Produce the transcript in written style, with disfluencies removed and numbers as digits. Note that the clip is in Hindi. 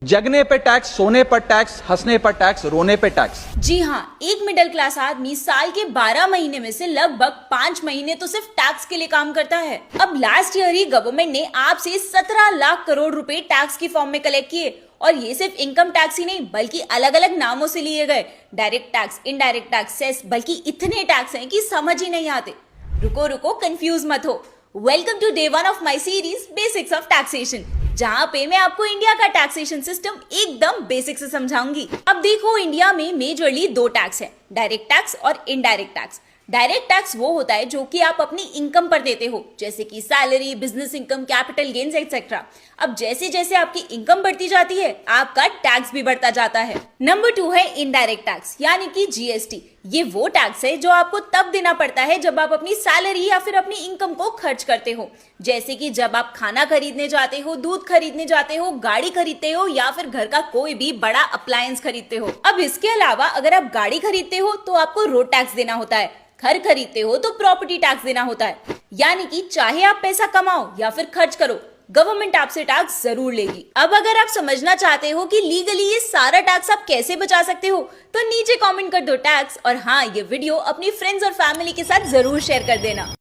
जगने पे टैक्स, सोने पर टैक्स, हंसने पर टैक्स, रोने पे टैक्स। जी हाँ, एक मिडिल क्लास आदमी साल के 12 महीने में से लगभग 5 महीने तो सिर्फ टैक्स के लिए काम करता है। अब लास्ट ईयर ही गवर्नमेंट ने आपसे 17 लाख करोड़ रुपए टैक्स की फॉर्म में कलेक्ट किए, और ये सिर्फ इनकम टैक्स ही नहीं बल्कि अलग अलग नामों से लिए गए। Direct tax, indirect tax, cess, बल्कि इतने टैक्स हैं कि समझ ही नहीं आते। रुको रुको, कंफ्यूज मत हो। Welcome to day 1 of my series basics of taxation, जहां पे मैं आपको इंडिया का टैक्सेशन सिस्टम एकदम बेसिक से समझाऊंगी। अब देखो, इंडिया में मेजरली 2 टैक्स है, डायरेक्ट टैक्स और इनडायरेक्ट टैक्स। डायरेक्ट टैक्स वो होता है जो कि आप अपनी इनकम पर देते हो, जैसे कि salary, business income, capital gains etcetera. अब जैसे जैसे आपकी इनकम बढ़ती जाती है, आपका टैक्स भी बढ़ता जाता है। नंबर 2 है इनडायरेक्ट टैक्स, यानी कि जीएसटी। ये वो टैक्स है जो आपको तब देना पड़ता है जब आप अपनी सैलरी या फिर अपनी इनकम को खर्च करते हो, जैसे कि जब आप खाना खरीदने जाते हो, दूध खरीदने जाते हो, गाड़ी खरीदते हो या फिर घर का कोई भी बड़ा अप्लायंस खरीदते हो। अब इसके अलावा अगर आप गाड़ी खरीदते हो तो आपको रोड टैक्स देना होता है, घर खरीदते हो तो प्रॉपर्टी टैक्स देना होता है। यानी कि चाहे आप पैसा कमाओ या फिर खर्च करो, गवर्नमेंट आपसे टैक्स जरूर लेगी। अब अगर आप समझना चाहते हो कि लीगली ये सारा टैक्स आप कैसे बचा सकते हो, तो नीचे कमेंट कर दो टैक्स, और हाँ, ये वीडियो अपनी फ्रेंड्स और फैमिली के साथ जरूर शेयर कर देना।